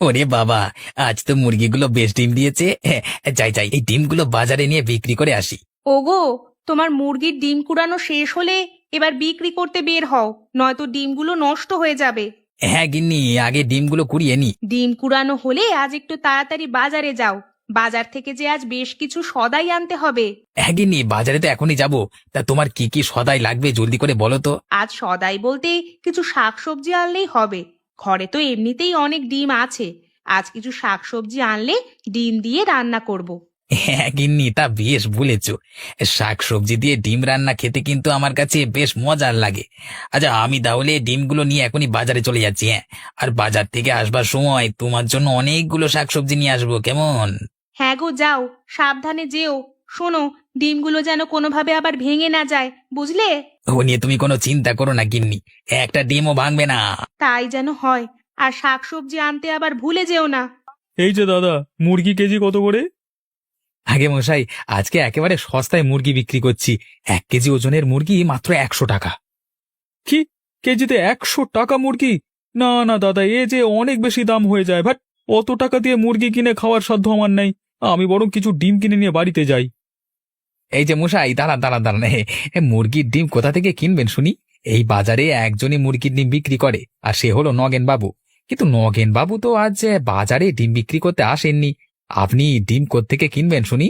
ওরে বাবা, আজ তো মুরগিগুলো বেশ ডিম দিয়েছে। যাই যাই, এই ডিমগুলো বাজারে নিয়ে বিক্রি করে আসি। ওগো, তোমার মুরগির ডিম কুড়ানো শেষ হলে এবার বিক্রি করতে বের হও, নয়তো ডিমগুলো নষ্ট হয়ে যাবে। হ্যাঁ গিন্নি, আগে ডিমগুলো কুড়িয়ে নি। ডিম কুড়ানো হলে আজ একটু তাড়াতাড়ি বাজারে যাও। বাজার থেকে যে আজ বেশ কিছু সদাই আনতে হবে। হ্যাঁ গিন্নি, বাজারে তো এখনই যাব। তা তোমার কি কি সদাই লাগবে জলদি করে বলো তো। আজ সদাই বলতে কিছু শাকসবজি আনলেই হবে। ঘরে তো এমনিতেই অনেক ডিম আছে। আজ কিছু শাকসবজি আনলে ডিম দিয়ে রান্না করব। হ্যাঁ গিন্নি, তা বেশ বলেছ। শাক সবজি দিয়ে ডিম রান্না খেতে কিন্তু আমার কাছে বেশ মজার লাগে। আচ্ছা, আমি তাহলে ডিমগুলো নিয়ে এখনই বাজারে চলে যাচ্ছি। হ্যাঁ, আর বাজার থেকে আসবার সময় তোমার জন্য অনেকগুলো শাকসবজি নিয়ে আসবো, কেমন? হ্যাঁ গো, যাও, সাবধানে যেও। শোনো, ডিমগুলো যেন কোনোভাবে আবার ভেঙে না যায়, বুঝলে? ও নিয়ে তুমি কোনো চিন্তা করো না গিন্নি, একটা ডিমও ভাঙবে না। তাই যেন হয়। আর শাকসবজি আনতে আবার ভুলে যেও না। এই যে দাদা, মুরগি কেজি কত করে? আগে মশাই, আজকে একেবারে সস্তায় মুরগি বিক্রি করছি। 1 কেজি ওজনের মুরগি মাত্র 100 টাকা। কি, কেজিতে 100 টাকা মুরগি? না না দাদা, এ যে অনেক বেশি দাম হয়ে যায়। ভাট, অত টাকা দিয়ে মুরগি কিনে খাওয়ার সাধ্য আমার নেই। আমি বরং কিছু ডিম কিনে নিয়ে বাড়িতে যাই। এই যে মশাই, দাঁড়ান দাঁড়ান দাঁড়ান, মুরগির ডিম কোথা থেকে কিনবেন শুনি? এই বাজারে একজনই মুরগির ডিম বিক্রি করে, আর সে হলো নগেন বাবু। কিন্তু নগেন বাবু তো আজ বাজারে ডিম বিক্রি করতে আসেননি। আপনি ডিম কোত্থেকে কিনবেন শুনি?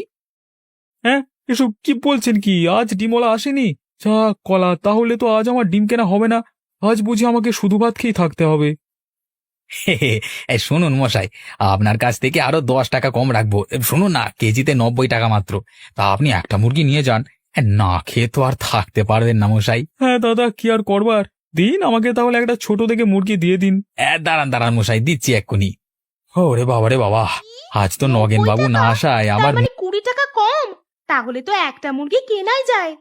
হ্যাঁ, এসব কি বলছেন? কি আজ ডিমওয়ালা আসেনি? যা কলা, তাহলে তো আজ আমার ডিম কেনা হবে না। আজ বুঝি আমাকে শুধু ভাত খেয়েই থাকতে হবে। শুনুন মশাই, আপনার কাছ থেকে আরো 10 টাকা কম রাখবো। শুনুন না, কেজিতে 90 টাকা মাত্র। তা আপনি একটা মুরগি নিয়ে যান। না খেয়ে তো আর থাকতে পারবেন না মশাই। হ্যাঁ দাদা, কি আর করবার, দিন আমাকে তাহলে একটা ছোট দেখে মুরগি দিয়ে দিন। দাঁড়ান দাঁড়ান মশাই, দিচ্ছি এক্ষুনি। ওরে বাবা রে বাবা, আজ তো নগেন 90 বাবু না টাকা? আসায় তার আমার মানে 20 টাকা কম। তাহলে তো একটা মুরগি কেনাই যায়।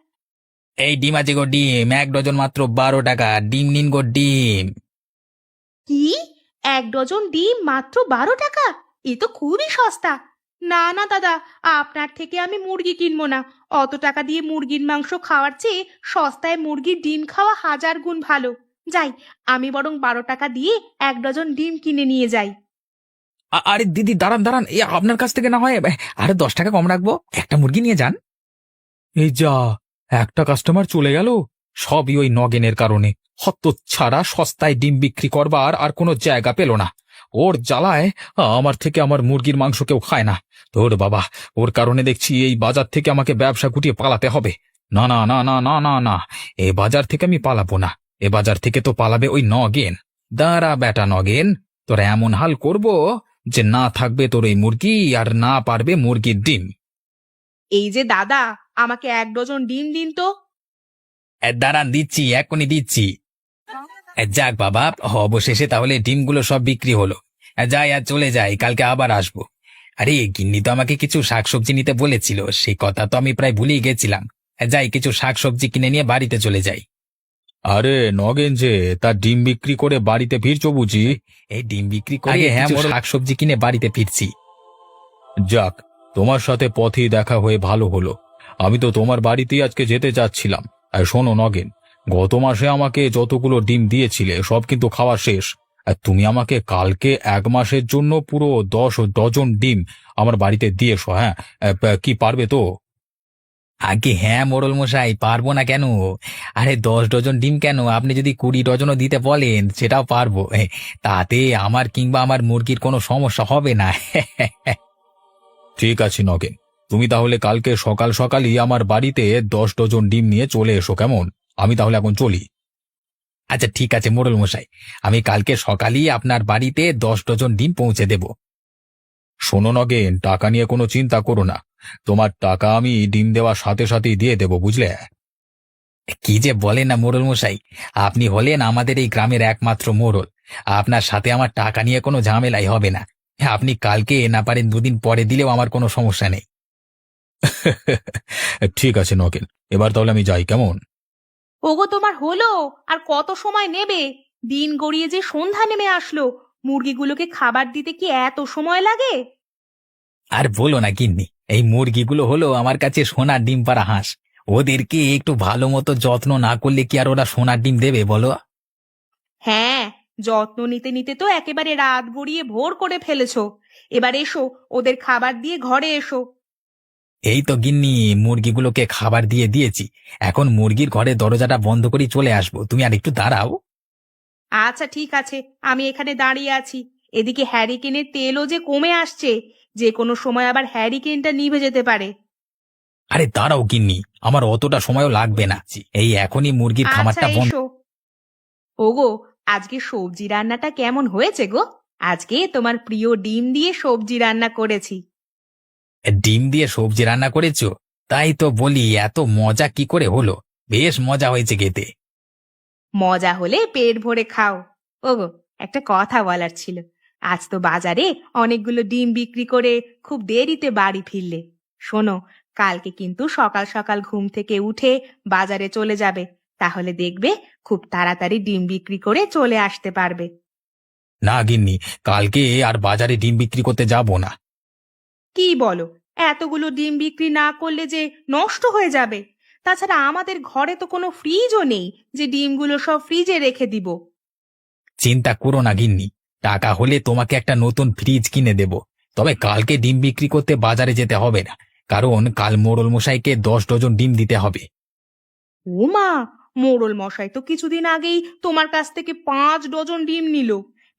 এই ডিম আছে গো, ডিম 1 ডজন মাত্র 12 টাকা। ডিম নিন গো, ডিম। কি? 1 ডজন ডিম মাত্র 12 টাকা? এ তো খুবই সস্তা। না না দাদা, আপনার থেকে আমি মুরগি কিনবো না। অত টাকা দিয়ে মুরগির মাংস খাওয়ার চেয়ে সস্তায় মুরগির ডিম খাওয়া হাজার গুণ ভালো। যাই, আমি বরং 12 টাকা দিয়ে 1 ডজন ডিম কিনে নিয়ে যাই। আরে দিদি, দাঁড়ান দাঁড়ান, আপনার কাছ থেকে না হয় আরে 10 টাকা কম রাখবো, একটা মুরগি নিয়ে যান। এই যা, একটা কাস্টমার চলে গেল। সবই ওই নগেনের কারণে। হতচ্ছাড়া সস্তায় ডিম বিক্রি করবার আর কোনো জায়গা পেল না। ওর জ্বালায় আমার থেকে আমার মুরগির মাংস কেউ খায় না। তোর বাবা, ওর কারণে দেখছি এই বাজার থেকে আমাকে ব্যবসা গুটিয়ে পালাতে হবে। না না না না না না না, এ বাজার থেকে আমি পালাবো না। এ বাজার থেকে তো পালাবে ওই নগেন। দাঁড়া বেটা নগেন, তোর এমন হাল করব যে না থাকবে তোর এই মুরগি, আর না পারবে মুরগির ডিম। এই যে দাদা, আমাকে 1 ডজন ডিম দিন তো। দাঁড়ান, দিচ্ছি, এক্ষুনি দিচ্ছি। যাক বাবা, অবশেষে তাহলে ডিমগুলো সব বিক্রি হলো। যাই, আর চলে যাই, কালকে আবার আসবো। আরে গিন্নি তো আমাকে কিছু শাকসবজি নিতে বলেছিল, সেই কথা তো আমি প্রায় ভুলেই গেছিলাম। যাই, কিছু শাকসবজি কিনে নিয়ে বাড়িতে চলে যাই। আরে নগেন যে, তার ডিম বিক্রি করে বাড়িতে ফিরছো বুঝি? এই ডিম বিক্রি করে আগে হ্যাঁ, কিছু মোড়ল। শাকসবজি কিনে বাড়িতে ফিরছি। যাক, তোমার সাথে পথেই দেখা হয়ে ভালো হলো। আমি তো তোমার বাড়িতেই আজকে যেতে চাচ্ছিলাম। আর শোনো নগেন, গত মাসে আমাকে যতগুলো ডিম দিয়েছিলে সব কিন্তু খাওয়া শেষ। আর তুমি আমাকে কালকে 1 মাসের জন্য পুরো 10 ডজন ডিম আমার বাড়িতে দিয়ে এসো। হ্যাঁ, কি পারবে তো? আগে হ্যাঁ মোড়ল মশাই, পারবো না কেন? আরে 10 ডজন ডিম কেন, আপনি যদি 20 ডজনও দিতে বলেন সেটাও পারবো। তাতে আমার কিংবা আমার মুরগির কোনো সমস্যা হবে না। ঠিক আছে নগেন, তুমি তাহলে কালকে সকাল সকালই আমার বাড়িতে 10 ডজন ডিম নিয়ে চলে এসো, কেমন? আমি তাহলে এখন চলি। আচ্ছা ঠিক আছে মোড়ল মশাই, আমি কালকে সকালেই আপনার বাড়িতে 10 ডজন ডিম পৌঁছে দেব। শোনো নগেন, টাকা নিয়ে কোনো চিন্তা করো না। তোমার টাকা আমি ডিম দেওয়ার সাথে সাথেই দিয়ে দেবো, বুঝলে? কি যে বলেন না মোড়ল মশাই, আপনি হলেন আমাদের এই গ্রামের একমাত্র মোড়ল। আপনার সাথে আমার টাকা নিয়ে কোনো ঝামেলাই হবে না। আপনি কালকে না পারেন 2 দিন পরে দিলেও আমার কোনো সমস্যা নেই। ঠিক আছে নগেন, এবার তাহলে আমি যাই, কেমন? ওগো, তোমার হলো? আর কত সময় নেবে? দিন গড়িয়ে যে সন্ধ্যা নেমে আসলো। মুরগিগুলোকে খাবার দিতে কি এত সময় লাগে? আর বলো না গিন্নি, এই মুরগিগুলো হলো আমার কাছে সোনার ডিম পাড়া হাঁস। ওদেরকে একটু ভালো মতো যত্ন না করলে কি আর ওরা সোনার ডিম দেবে বলো? হ্যাঁ, যত্ন নিতে নিতে তো একেবারে রাত গড়িয়ে ভোর করে ফেলেছো। এবার এসো, ওদের খাবার দিয়ে ঘরে এসো। এই তো গিন্নি, মুরগিগুলোকে খাবার দিয়ে দিয়েছি। এখন মুরগির ঘরের দরজাটা বন্ধ করে চলে আসবো, তুমি আর একটু দাঁড়াও। আচ্ছা ঠিক আছে, আমি এখানে দাঁড়িয়ে আছি। এদিকে হ্যারিকেনের তেলও যে কমে আসছে, যে কোনো সময় আবার হ্যারিকেনটা নিভে যেতে পারে। আরে দাঁড়াও গিন্নি, আমার অতটা সময়ও লাগবে না। এই এখনই মুরগির আচ্ছা খামারটা বন্ধ। এসো। ওগো, আজকে সবজি রান্নাটা কেমন হয়েছে গো? আজকে তোমার প্রিয় ডিম দিয়ে সবজি রান্না করেছি। ডিম দিয়ে সবজি রান্না করেছো? তাই তো বলি, এত মজা কি করে হলো? বেশ মজা হয়েছে খেতে। মজা হলে পেট ভরে খাও। ওগো, একটা কথা বলার ছিল। আজ তো বাজারে অনেকগুলো ডিম বিক্রি করে খুব দেরিতে বাড়ি ফিরলে। শোনো, কালকে কিন্তু সকাল সকাল ঘুম থেকে উঠে বাজারে চলে যাবে। তাহলে দেখবে খুব তাড়াতাড়ি ডিম বিক্রি করে চলে আসতে পারবে। না গিন্নি, কালকে আর বাজারে ডিম বিক্রি করতে যাব না। কি বলো? এতগুলো ডিম বিক্রি না করলে যে নষ্ট হয়ে যাবে। তাছাড়া আমাদের ঘরে তো কোনো ফ্রিজও নেই যে ডিমগুলো সব ফ্রিজে রেখে দিব। চিন্তা করো না গিন্নি, টাকা হলে তোমাকে একটা নতুন ফ্রিজ কিনে দেব। তবে কালকে ডিম বিক্রি করতে বাজারে যেতে হবে না, কারণ কাল মোড়ল মশাইকে 10 ডজন ডিম দিতে হবে। ও মা, মোড়ল মশাই তো কিছুদিন আগেই তোমার কাছ থেকে 5 ডজন ডিম নিল।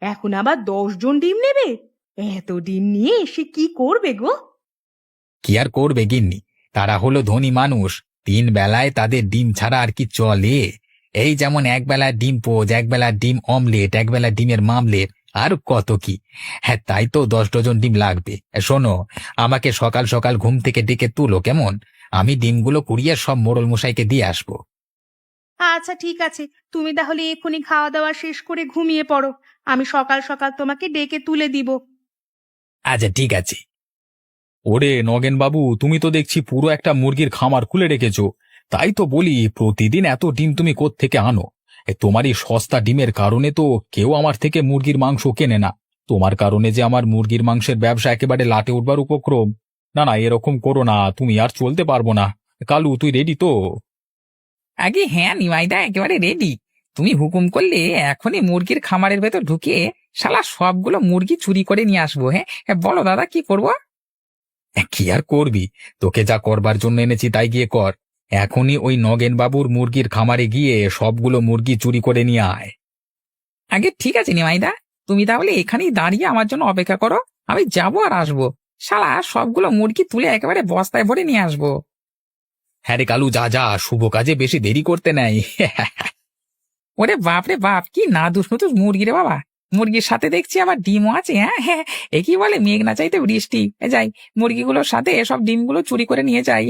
এখন আবার 10 জন ডিম নেবে? এত ডিম নিয়ে সে কি করবে গো? কি আর করবে গিন্নি, তারা হলো ধনী মানুষ। 3 বেলায় তাদের ডিম ছাড়া আর কি চলে? এই যেমন একবেলা ডিম পোচ, একবেলা ডিম অমলেট, একবেলা ডিমের মামলেট, আর কত কি। হ্যাঁ, তাই তো 10 ডজন ডিম লাগবে। শোনো, আমাকে সকাল সকাল ঘুম থেকে ডেকে তুলো কেমন? আমি ডিমগুলো কুড়িয়ে সব মোড়ল মশাইকে দিয়ে আসবো। আচ্ছা ঠিক আছে, তুমি তাহলে এক্ষুনি খাওয়া দাওয়া শেষ করে ঘুমিয়ে পড়ো। আমি সকাল সকাল তোমাকে ডেকে তুলে দিব। আচ্ছা ঠিক আছে। ওরে নগেন বাবু, তুমি তো দেখছি পুরো একটা মুরগির খামার খুলে রেখেছো। তাই তো বলি, প্রতিদিন এত ডিম তুমি কোত্থেকে আনো? তোমার এই সস্তা ডিমের কারণে তো কেউ আমার থেকে মুরগির মাংস কেনে না। তোমার কারণে যে আমার মুরগির মাংসের ব্যবসা একেবারে লাটে উঠবার উপক্রম। না না, এরকম করো না, তুমি আর চলতে পারবো না। কালু, তুই রেডি তো? আগে হ্যাঁ নিমাইদা, একেবারে রেডি। তুমি হুকুম করলে এখনই মুরগির খামারের ভেতর ঢুকে শালা সবগুলো মুরগি চুরি করে নিয়ে আসবো। হ্যাঁ, বলো দাদা, কি করবো? কি আর করবি, তোকে যা করবার জন্য এনেছি তাই গিয়ে কর। এখনই ওই নগেন বাবুর মুরগির খামারে গিয়ে সবগুলো মুরগি চুরি করে নিয়ে আয়। আগে ঠিক আছে নিমাইদা, তুমি তাহলে এখানেই দাঁড়িয়ে আমার জন্য অপেক্ষা করো। আমি যাবো আর আসবো। শালা সবগুলো মুরগি তুলে একেবারে বস্তায় ভরে নিয়ে আসবো। হ্যাঁ রে কালু, যা যা, শুভ কাজে বেশি দেরি করতে নাই। ওরে বাপ রে বাপ, কি না দুষ্ণুতুস মুরগি রে বাবা! মুরগির সাথে দেখছি আবার ডিমও আছে। হ্যাঁ হ্যাঁ, এ কি বলে, মেঘ না চাইতে বৃষ্টি। যাই, মুরগিগুলোর সাথে সব ডিমগুলো চুরি করে নিয়ে যাই।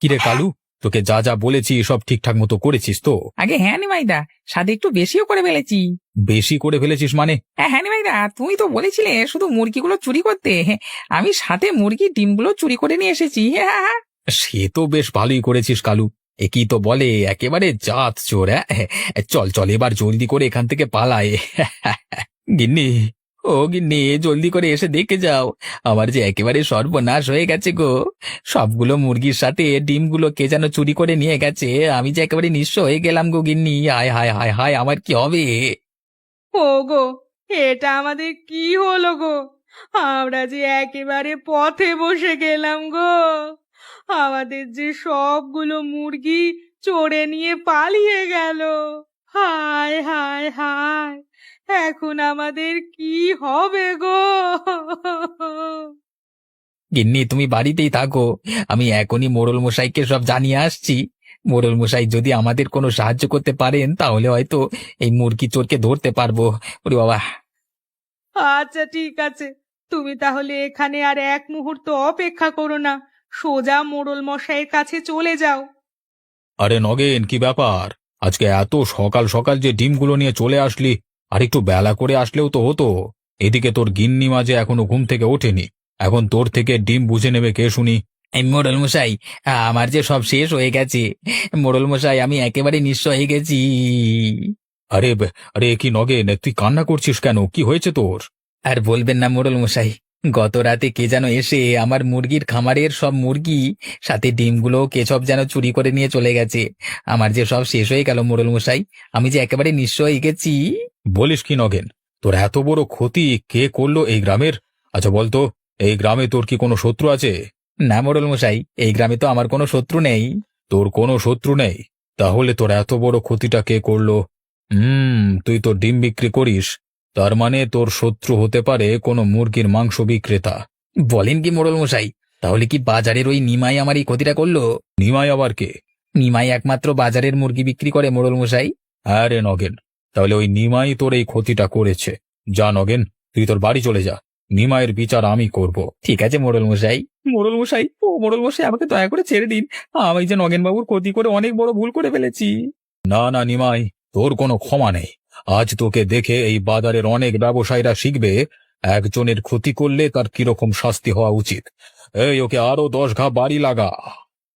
কিরে কালু, তোকে যা যা বলেছি সব ঠিকঠাক মতো করেছিস তো? আগে হ্যাঁ নিমাইদা, সাথে একটু বেশিও করে ফেলেছি। বেশি করে ফেলেছিস মানে? হ্যাঁ নিমাইদা, তুমি তো বলেছিলে শুধু মুরগিগুলো চুরি করতে। আমি সাথে মুরগির ডিমগুলো চুরি করে নিয়ে এসেছি। সে তো বেশ ভালোই করেছিস কালু। একই তো বলে একেবারে জাত চোর। চল চল, এবার জলদি করে এখান থেকে পালাই। গিন্নি, ও গিন্নি, জলদি করে এসে দেখে যাও, আমার যে একেবারে সর্বনাশ হয়ে গেছে গো। সবগুলো মুরগির সাথে ডিমগুলো কে যেন চুরি করে নিয়ে গেছে। আমি যে একেবারে নিঃস্ব হয়ে গেলাম গো গিন্নি। হায় হায় হায় হায়, আমার কি হবে? ওগো, এটা আমাদের কি হলো গো? আমরা যে একেবারে পথে বসে গেলাম গো। আমাদের যে সবগুলো মুরগি চড়ে নিয়ে পালিয়ে গেল। হায় হায় হায়, এখন আমাদের কি হবে গো? গিন্নি, তুমি বাড়িতেই থাকো, আমি এখনই মোড়ল মশাইকে সব জানিয়ে আসছি। মোড়ল মশাই যদি আমাদের কোনো সাহায্য করতে পারেন তাহলে হয়তো এই মুরগি চোরকে ধরতে পারবো। ওরে বাবা! আচ্ছা ঠিক আছে, তুমি তাহলে এখানে আর এক মুহূর্ত অপেক্ষা করো না, সোজা মোড়ল মশাইয়ের কাছে চলে যাও। আরে নগেন, কি ব্যাপার? আজকে এত সকাল সকাল যে ডিমগুলো নিয়ে চলে আসলি? আর একটু বেলা করে আসলেও তো হতো। এদিকে তোর গিন্নি মাঝে এখনো ঘুম থেকে ওঠেনি, এখন তোর থেকে ডিম বুঝে নেবে কে শুনি? এই মোড়ল মশাই, আমার যে সব শেষ হয়ে গেছে। মোড়ল মশাই, আমি একেবারে নিঃস্ব হয়ে গেছি। আরে আরে, কি নগেন, তুই কান্না করছিস কেন? কি হয়েছে তোর? আর বলবেন না মোড়ল মশাই, গত রাতে কে যেন এসে আমার মুরগির খামারের সব মুরগি সাথে ডিমগুলো কে সব যেন চুরি করে নিয়ে চলে গেছে। আমার যে সব শেষ হয়ে গেল মোড়ল মশাই, আমি যে একেবারে নিঃস্ব হয়ে গেছি। বলিস কি নগেন, তোর এত বড় ক্ষতি কে করলো এই গ্রামের? আচ্ছা বলতো, এই গ্রামে তোর কি কোনো শত্রু আছে? না মোড়ল মশাই, এই গ্রামে তো আমার কোনো শত্রু নেই। তোর কোনো শত্রু নেই? তাহলে তোর এত বড় ক্ষতিটা কে করলো? তুই তো ডিম বিক্রি করিস, তার মানে তোর শত্রু হতে পারে কোনো মুরগির মাংস বিক্রেতা। বলেন কি মোড়ল মশাই, তাহলে কি বাজারের ওই নিমাই আমার এই ক্ষতিটা করলো? নিমাই আবার কে? নিমাই একমাত্র বাজারের মুরগি বিক্রি করে মোড়ল মশাই। হ্যাঁ রে নগেন, তাহলে ওই নিমাই তোর এই ক্ষতিটা করেছে। যা নগেন, তুই তোর বাড়ি চলে যা, নিমাইয়ের বিচার আমি করব। ঠিক আছে মোড়ল মশাই। মোড়ল মশাই, ও মোড়ল মশাই, আমাকে দয়া করে ছেড়ে দিন। আমি যে নগেন বাবুর ক্ষতি করে অনেক বড় ভুল করে ফেলেছি। না না নিমাই, তোর কোনো ক্ষমা নেই। আজ তোকে দেখে এই বাজারের অনেক ব্যবসায়ীরা শিখবে একজনের ক্ষতি করলে তার কিরকম শাস্তি হওয়া উচিত। এই ওকে আরো 10 ঘা বাড়ি লাগা।